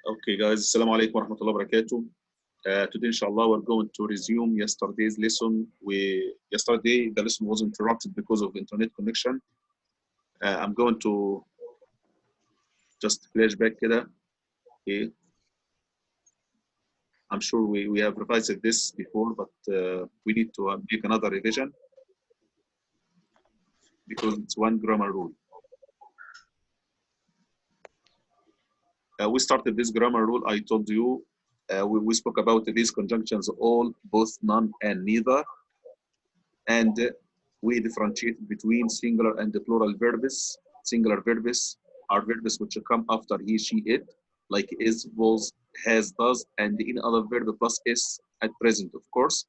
Okay, guys, Assalamu alaikum wa rahmatullahi wa barakatuh. Today, inshallah, we're going to resume yesterday's lesson. Yesterday, the lesson was interrupted because of internet connection. I'm going to just flashback كده. Okay. I'm sure we have revised this before, but we need to make another revision because it's one grammar rule. We started this grammar rule. I told you we spoke about these conjunctions: all, both, none, and neither. And we differentiate between singular and the plural verbs. Singular verbs are verbs which come after he, she, it, like is, was, has, does, and any other verb plus s at present, of course.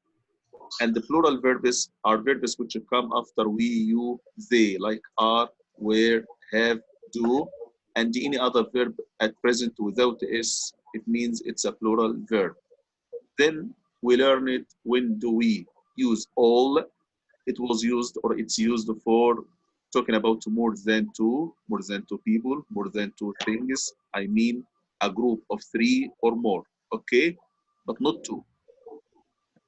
And the plural verbs are verbs which come after we, you, they, like are, were, have, do, and any other verb at present without s. It means it's a plural verb. Then we learn it. When do we use all? It was used, or it's used for talking about more than two people, more than two things. I mean a group of three or more, okay? But not two.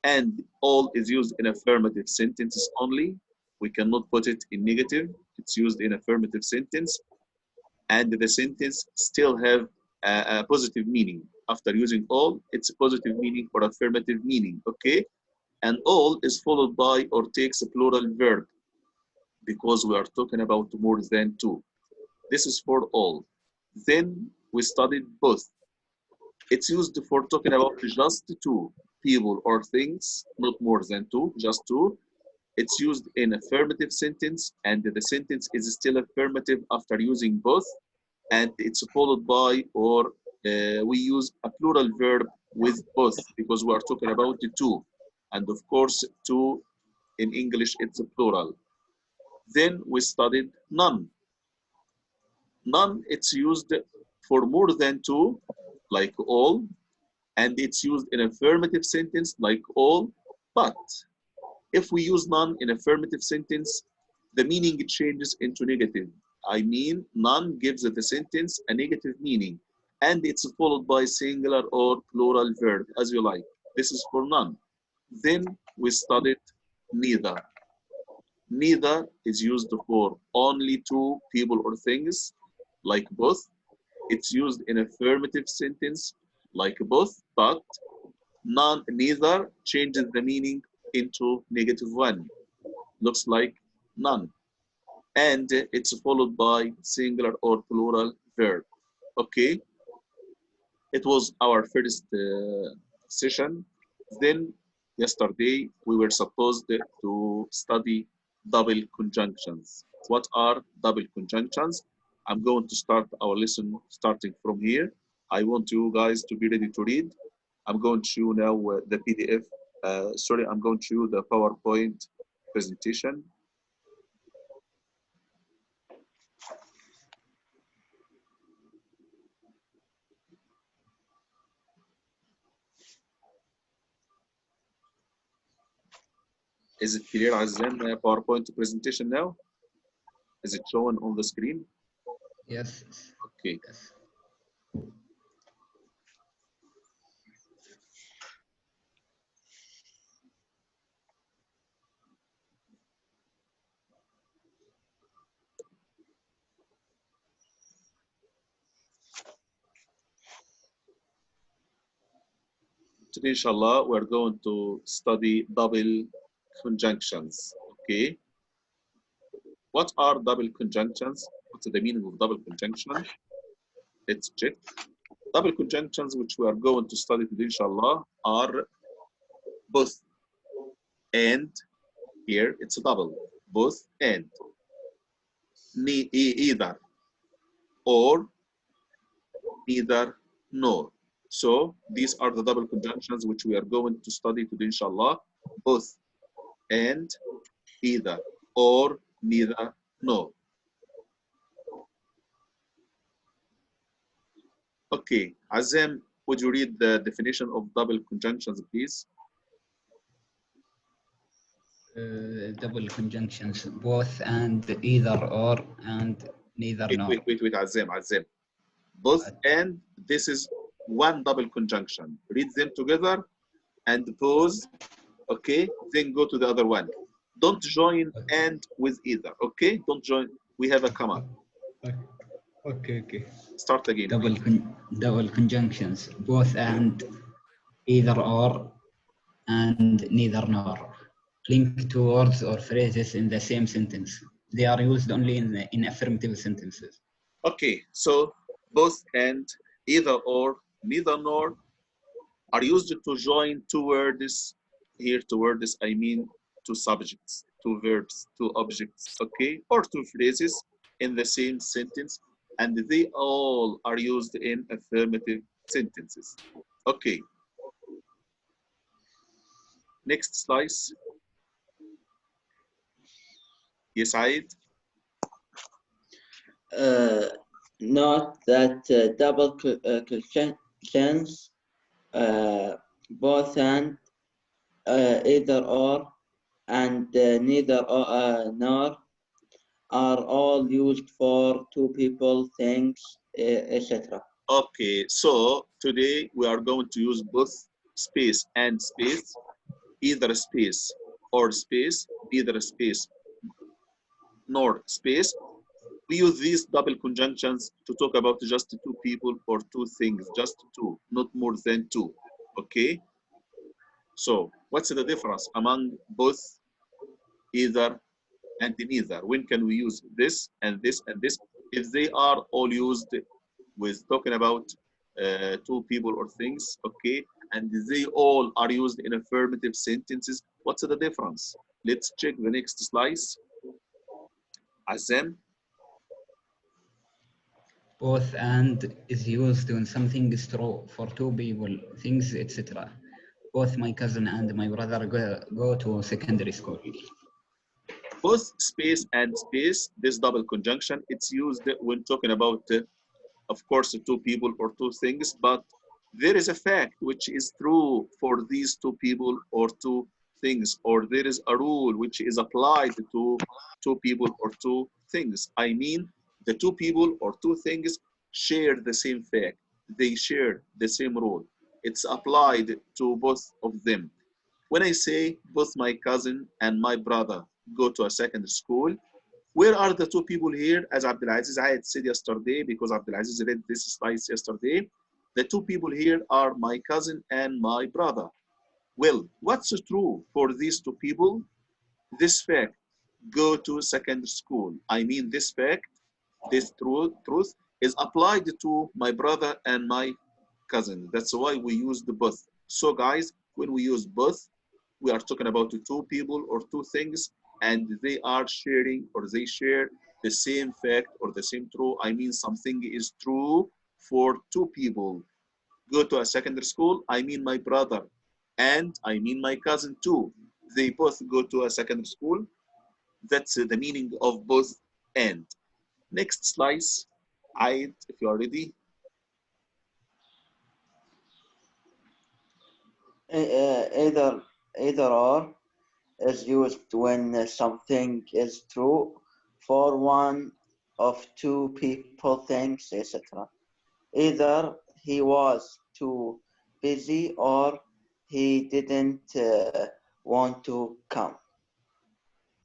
And all is used in affirmative sentences only. We cannot put it in negative. It's used in affirmative sentence. And the sentence still have a positive meaning. After using all, it's a positive meaning or affirmative meaning, okay? And all is followed by or takes a plural verb because we are talking about more than two. This is for all. Then we studied both. It's used for talking about just two people or things, not more than two, just two. It's used in affirmative sentence, and the sentence is still affirmative after using both, and it's followed by or we use a plural verb with both because we are talking about the two. And of course, two in English, it's a plural. Then we studied none. None, it's used for more than two, like all, and it's used in affirmative sentence like all, but if we use none in affirmative sentence, the meaning changes into negative. I mean, none gives the sentence a negative meaning, and it's followed by singular or plural verb, as you like. This is for none. Then we studied neither. Neither is used for only two people or things, like both. It's used in affirmative sentence, like both, but neither changes the meaning into negative one. Looks like none. And it's followed by singular or plural verb. Okay, it was our first session. Then yesterday we were supposed to study double conjunctions. What are double conjunctions? I'm going to start our lesson starting from here. I want you guys to be ready to read. I'm going to show you now the PDF. Sorry, I'm going to show you the PowerPoint presentation. Is it clear, Azam, PowerPoint presentation now? Is it shown on the screen? Yes. Okay. Yes. Today, inshallah, we're going to study double conjunctions. Okay. What are double conjunctions? What's the meaning of double conjunction? Let's check. Double conjunctions, which we are going to study today, inshallah, are both and. Here, it's a double. Both and. Either. Or neither nor. So these are the double conjunctions which we are going to study today, inshallah. Both and, either, or, neither, nor. Okay, Azam, would you read the definition of double conjunctions, please? Double conjunctions, both and, either or, and neither nor. Wait, Azam. Both and, this is one double conjunction. Read them together and pause, okay? Then go to the other one. Don't join and with either, okay? Don't join. We have a comma. Okay. Start again. Double conjunctions, both and, either or, and neither nor. Link to words or phrases in the same sentence. They are used only in affirmative sentences. Okay, so both and, either or, neither nor are used to join two words. Here, two words, I mean two subjects, two verbs, two objects, okay, or two phrases in the same sentence, and they all are used in affirmative sentences. Okay, next slice. Yes, Aid. Note that double conjunctions, both and, either or, and neither or, nor, are all used for two people, things, etc. Okay, so today we are going to use both space and space, either space or space, neither space nor space. We use these double conjunctions to talk about just two people or two things, just two, not more than two, okay? So what's the difference among both, either, and neither? When can we use this and this and this? If they are all used with talking about two people or things, okay, and they all are used in affirmative sentences, what's the difference? Let's check the next slice. Azem. Both and is used when something is true for two people, things, etc. Both my cousin and my brother go to secondary school. Both space and space, this double conjunction, it's used when talking about, of course, two people or two things, but there is a fact which is true for these two people or two things, or there is a rule which is applied to two people or two things. I mean, the two people or two things share the same fact. They share the same rule. It's applied to both of them. When I say both my cousin and my brother go to a secondary school, where are the two people here? As Abdulaziz had said yesterday, because Abdulaziz read this slide yesterday, the two people here are my cousin and my brother. Well, what's true for these two people? This fact, go to secondary school. I mean, this fact, this truth is applied to my brother and my cousin. That's why we use the both. So guys, when we use both, we are talking about two people or two things, and they are sharing or they share the same fact or the same true. I mean, something is true for two people. Go to a secondary school, I mean my brother, and I mean my cousin too. They both go to a secondary school. That's the meaning of both and. Next slice, Aid, if you are ready. Either or is used when something is true for one of two people, things, etc. Either he was too busy or he didn't want to come.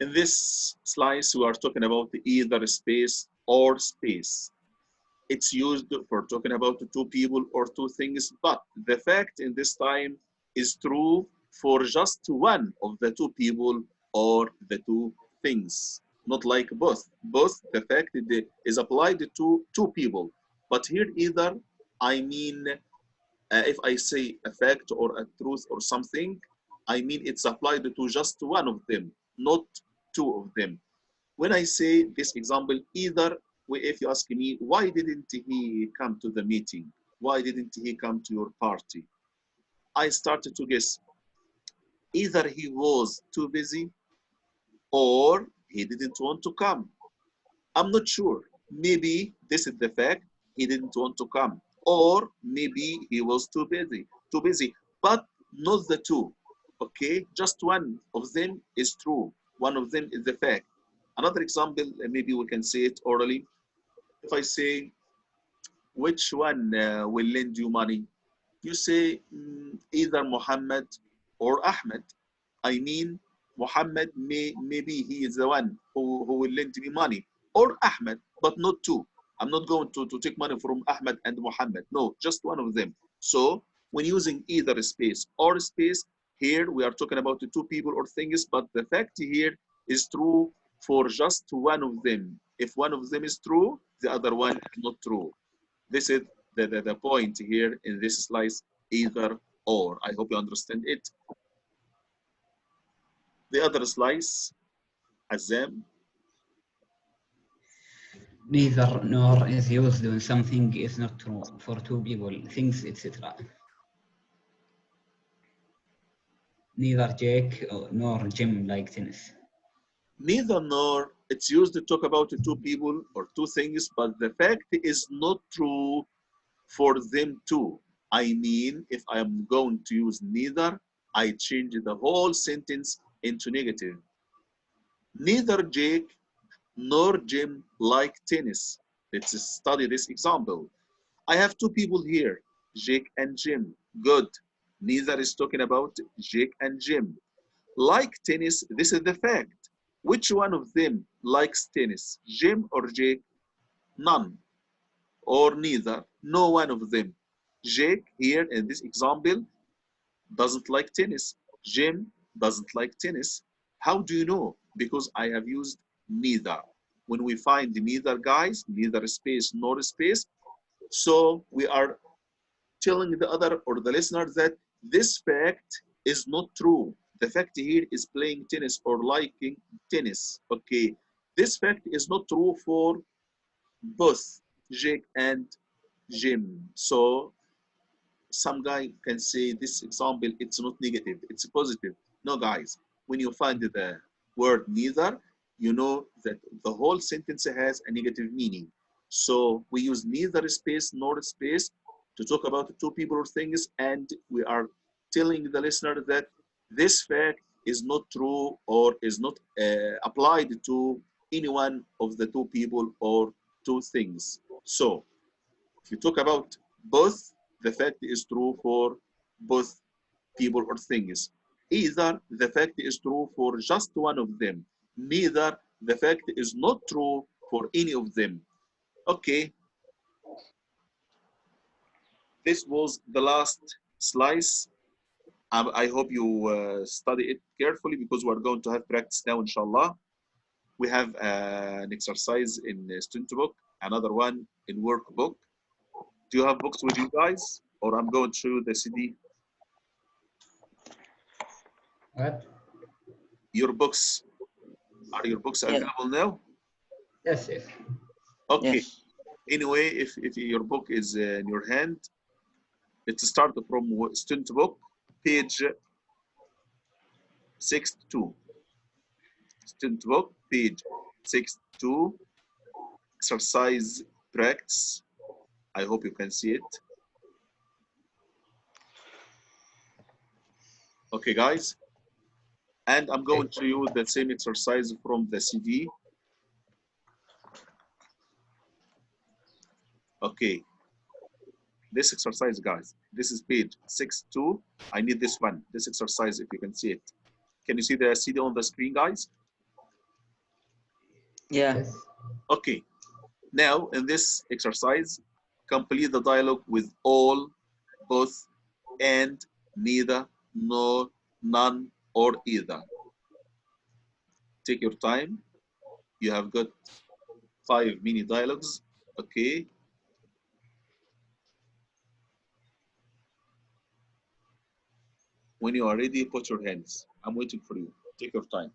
In this slice, we are talking about either space or space. It's used for talking about two people or two things, but the fact in this time is true for just one of the two people or the two things, not like both. Both, the fact is applied to two people, but here either, I mean, if I say a fact or a truth or something, I mean it's applied to just one of them, not two of them. When I say this example, either, if you ask me, why didn't he come to the meeting? Why didn't he come to your party? I started to guess. Either he was too busy or he didn't want to come. I'm not sure. Maybe this is the fact, he didn't want to come. Or maybe he was too busy, but not the two. Okay, just one of them is true. One of them is the fact. Another example, maybe we can say it orally. If I say, which one will lend you money? you say either Muhammad or Ahmed. I mean, Muhammad maybe he is the one who will lend me money, or Ahmed, but not two. I'm not going to take money from Ahmed and Muhammad. No, just one of them. So when using either space or space, here we are talking about the two people or things, but the fact here is true for just one of them. If one of them is true, the other one is not true. This is the point here in this slice, either or. I hope you understand it. The other slice, Azam. Neither nor is used when something is not true for two people, things, etc. Neither Jake nor Jim like tennis. Neither nor, it's used to talk about two people or two things, but the fact is not true for them too. I mean, if I am going to use neither, I change the whole sentence into negative. Neither Jake nor Jim like tennis. Let's study this example. I have two people here, Jake and Jim. Good. Neither is talking about Jake and Jim. Like tennis, this is the fact. Which one of them likes tennis, Jim or Jake? None or neither. No one of them. Jake here in this example doesn't like tennis. Jim doesn't like tennis. How do you know? Because I have used neither. When we find neither, guys, neither space nor space, so we are telling the other or the listener that this fact is not true. The fact here is playing tennis or liking tennis. Okay, this fact is not true for both Jake and Jim. So some guy can say this example, it's not negative, it's positive. No, guys, when you find the word neither, you know that the whole sentence has a negative meaning. So we use neither space nor space to talk about two people or things, and we are telling the listener that this fact is not true or is not applied to any one of the two people or two things. So if you talk about both, the fact is true for both people or things. Either the fact is true for just one of them. Neither the fact is not true for any of them. Okay, this was the last slice. I hope you study it carefully because we're going to have practice now, inshallah. We have an exercise in student book, another one in workbook. Do you have books with you guys? Or I'm going to show you the CD? What? Your books, are your books available now? Yes, yes. Okay. Yes. Anyway, if your book is in your hand, let's start from student book, page 62. Student book, page 62, exercise practice. I hope you can see it. Okay, guys. And I'm going to use the same exercise from the CD. Okay. This exercise, guys, this is page 62. I need this one, this exercise, if you can see it. Can you see the CD on the screen, guys? Yeah. Yes. Okay. Now, in this exercise, complete the dialogue with all, both, and, neither, nor, none, or either. Take your time. You have got 5 mini dialogues. Okay. When you are ready, put your hands. I'm waiting for you. Take your time.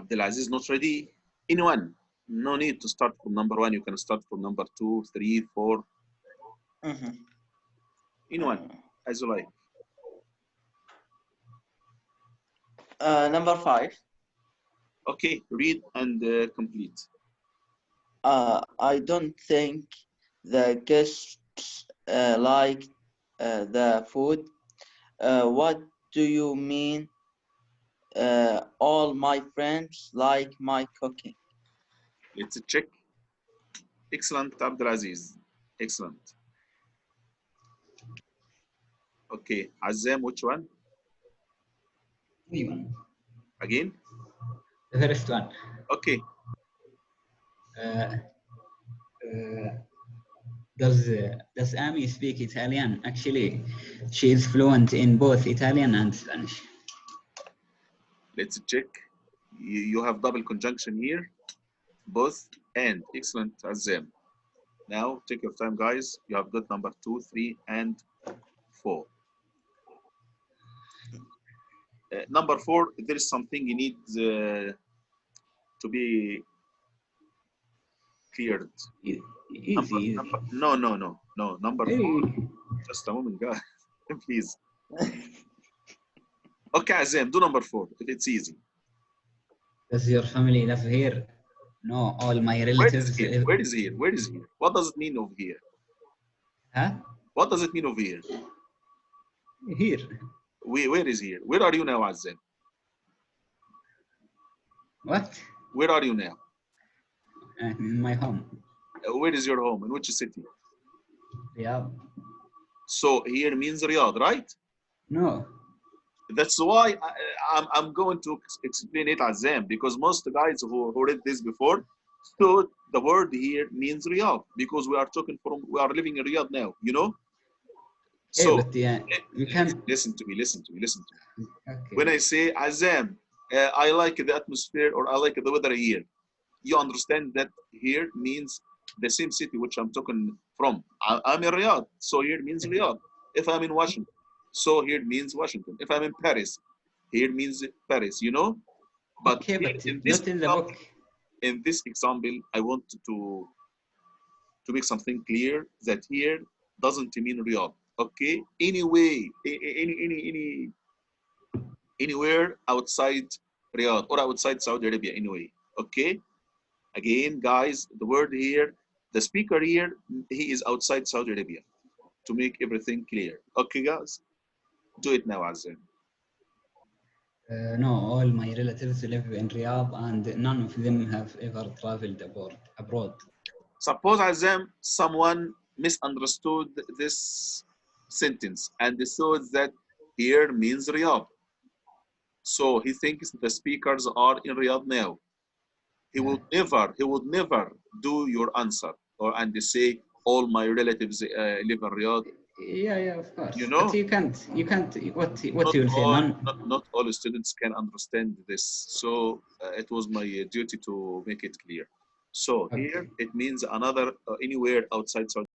Abdulaziz not ready. Anyone? No need to start from number 1. You can start from number 2, 3, 4. Mhm. Anyone, as you like. Number 5. Okay, read and complete. I don't think the guests like the food. What do you mean? All my friends like my cooking. Let's check. Excellent, Abdulaziz. Excellent. Okay, Azam, which one? Anyone. Again? The first one. Okay. Uh, does Amy speak Italian? Actually, she is fluent in both Italian and Spanish. Let's check. You have double conjunction here. Both and. Excellent, Azam. Now, take your time, guys. You have got number 2, 3, and 4. Number 4, there is something you need to be cleared. Easy. No. Number 4. Just a moment, guys. Please. Okay, Azam, do number 4 if it's easy. Does your family live here? No, all my relatives live. Where is here? Where is here? What does it mean over here? Huh? What does it mean over here? Here. Where is here? Where are you now, Azam? What? Where are you now? In my home. Where is your home? In which city? Yeah. So here means Riyadh, right? No. That's why I'm going to explain it, Azam, because most guys who read this before thought the word here means Riyadh, because we are living in Riyadh now, you know? So, but yeah, you can't. Listen to me. Okay. When I say, Azam, I like the atmosphere or I like the weather here, you understand that here means the same city which I'm talking from. I'm in Riyadh, so here means Riyadh. If I'm in Washington, so here means Washington. If I'm in Paris, here means Paris, you know? But, okay, here, but in this not in the book. In this example, I want to make something clear that here doesn't mean Riyadh. Okay? Anyway, anywhere outside Riyadh or outside Saudi Arabia, anyway. Okay? Again, guys, the word here, the speaker here, he is outside Saudi Arabia, to make everything clear. Okay, guys? Do it now, Azam. No, all my relatives live in Riyadh and none of them have ever traveled abroad. Suppose, Azam, someone misunderstood this sentence and they thought that here means Riyadh. So he thinks the speakers are in Riyadh now. He would never do your answer and they say all my relatives live in Riyadh. Yeah, of course. You know, but you can't. What you'll say? Not all students can understand this. So it was my duty to make it clear. So Okay. here it means another anywhere outside Saudi